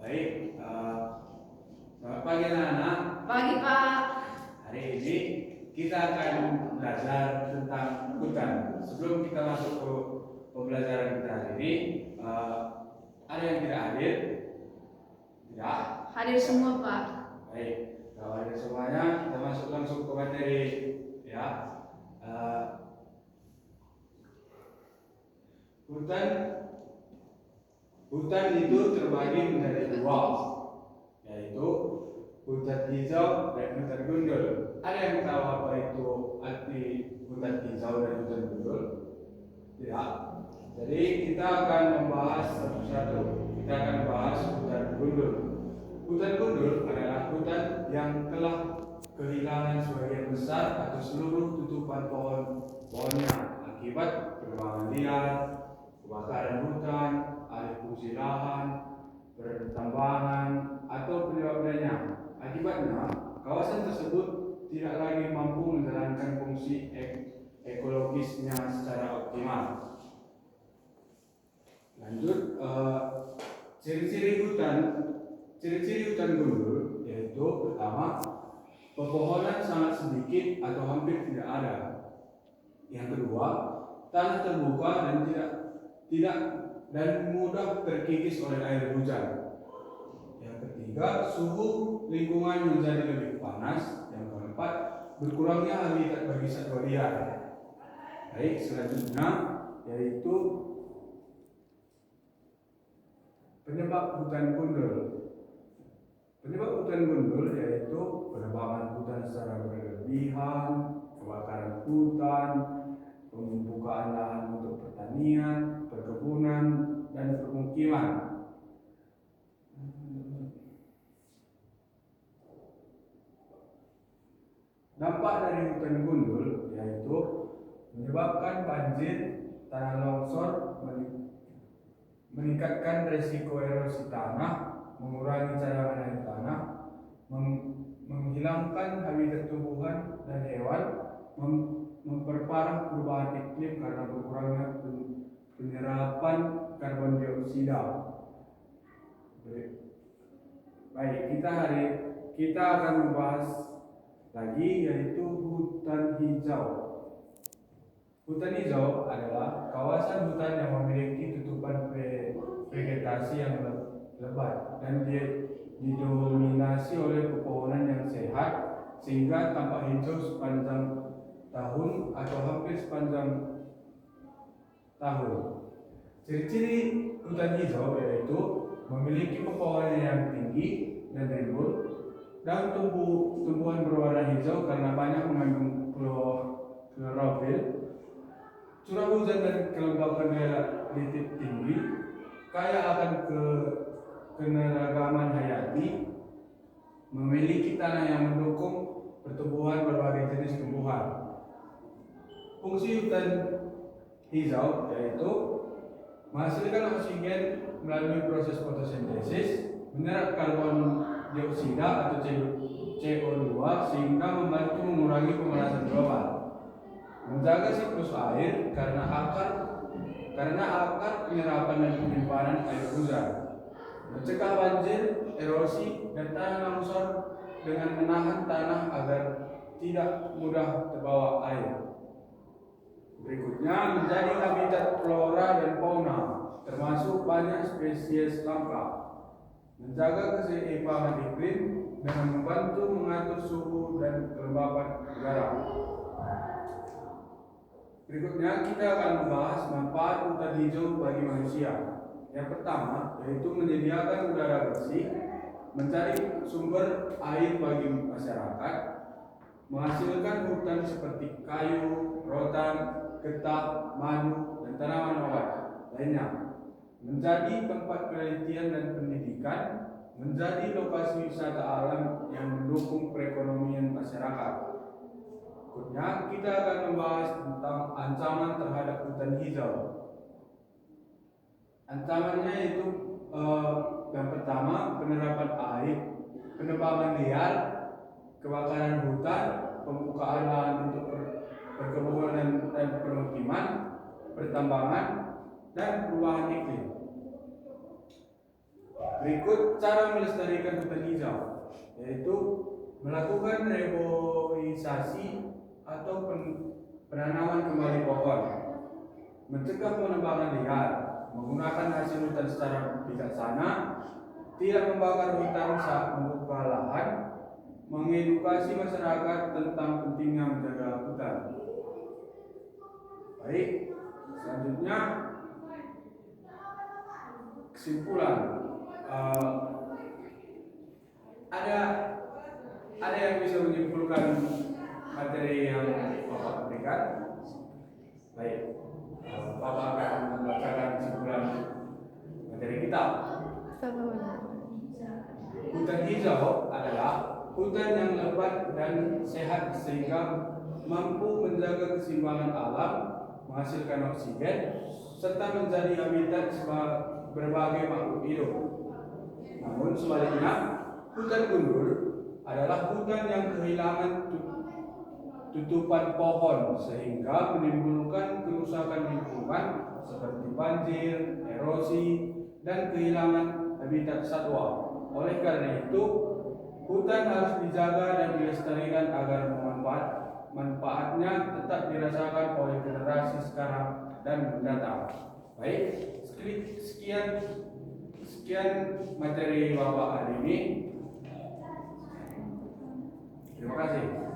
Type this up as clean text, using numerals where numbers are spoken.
Baik, selamat pagi anak-anak. Pagi Pak. Hari ini kita akan belajar tentang hutan. Sebelum kita masuk ke pembelajaran kita hari ini, ada yang tidak hadir? Tidak? Hadir semua Pak. Baik, kalau hadir semuanya, kita masuk langsung ke materi. Ya, hutan itu terbagi menjadi dua, yaitu hutan hijau dan hutan gundul. Ada yang tahu apa itu arti hutan hijau dan hutan gundul? Tidak. Jadi kita akan membahas satu-satu. Kita akan bahas hutan gundul. Hutan gundul adalah hutan yang telah kehilangan sebagian besar atau seluruh tutupan pohonnya akibat penebangan liar, kebakaran hutan, alih fungsi lahan, pertambangan, atau penyebab lainnya. Akibatnya, kawasan tersebut tidak lagi mampu menjalankan fungsi ekologisnya secara optimal. Lanjut, ciri-ciri hutan gundul yaitu pertama, pepohonan sangat sedikit atau hampir tidak ada. Yang kedua, tanah terbuka dan mudah terkikis oleh air hujan. Yang ketiga, suhu lingkungan menjadi lebih panas. Yang keempat, berkurangnya habitat bagi satwa liar. Baik, selanjutnya yaitu penyebab hutan gundul. Penyebab hutan gundul yaitu penebangan hutan secara berlebihan, kebakaran hutan, pembukaan lahan untuk pertanian, perkebunan, dan permukiman. Dampak dari hutan gundul yaitu menyebabkan banjir, tanah longsor, meningkatkan resiko erosi tanah, mengurangi cadangan air tanah, menghilangkan habitat tumbuhan dan hewan, memperparah perubahan iklim karena berkurangnya penyerapan karbon dioksida. Baik, kita akan membahas lagi yaitu hutan hijau. Hutan hijau adalah kawasan hutan yang memiliki tutupan vegetasi yang lebat dan didominasi oleh pepohonan yang sehat sehingga tampak hijau sepanjang tahun atau hampir sepanjang tahun. Ciri-ciri hutan hijau yaitu memiliki pepohonan yang tinggi dan rimbun, dan tumbuhan berwarna hijau karena banyak mengandung klorofil, curah hujan dan kelembapan relatif tinggi, kaya akan keanekaragaman hayati, memiliki tanah yang mendukung pertumbuhan berbagai jenis tumbuhan. Fungsi hutan hijau yaitu menghasilkan oksigen melalui proses fotosintesis, menyerap karbon dioksida atau CO2 sehingga membantu mengurangi pemanasan global, menjaga siklus air karena akar penyerapan dan penyimpanan air hujan, mencegah banjir, erosi, dan tanah longsor dengan menahan tanah agar tidak mudah terbawa air. Berikutnya, menjadi habitat flora dan fauna, termasuk banyak spesies langka, menjaga keseimbangan iklim dengan membantu mengatur suhu dan kelembapan udara. Berikutnya kita akan membahas manfaat hutan hijau bagi manusia. Yang pertama yaitu menyediakan udara bersih, mencari sumber air bagi masyarakat, menghasilkan hutan seperti kayu, rotan, getah, madu, dan tanaman obat lainnya, menjadi tempat penelitian dan pendidikan, menjadi lokasi wisata alam yang mendukung perekonomian masyarakat. Berikutnya kita akan membahas tentang ancaman terhadap hutan hijau. Ancamannya itu yang pertama, penerapan air, penebangan liar, kebakaran hutan, pembukaan lahan untuk perkebunan dan permukiman, pertambangan, dan perubahan iklim. Berikut cara melestarikan hutan hijau, yaitu melakukan reboisasi atau penanaman kembali pohon, mencegah penebangan liar, menggunakan hasil hutan secara bijaksana, tidak membakar hutan saat membuka lahan, mengedukasi masyarakat tentang pentingnya menjaga hutan. Baik, selanjutnya kesimpulan. Ada yang bisa menyimpulkan materi yang Bapak berikan? Baik, Bapak akan membacakan kesimpulan materi kita. Hutan hijau adalah hutan yang lebat dan sehat sehingga mampu menjaga keseimbangan alam, menghasilkan oksigen, serta menjadi habitat berbagai makhluk hidup. Namun sebaliknya, hutan gundul adalah hutan yang kehilangan tutupan pohon sehingga menimbulkan kerusakan lingkungan seperti banjir, erosi, dan kehilangan habitat satwa. Oleh karena itu, hutan harus dijaga dan dilestarikan agar manfaatnya tetap dirasakan oleh generasi sekarang dan mendatang. Baik, sekian materi Bapak hari ini. Terima kasih.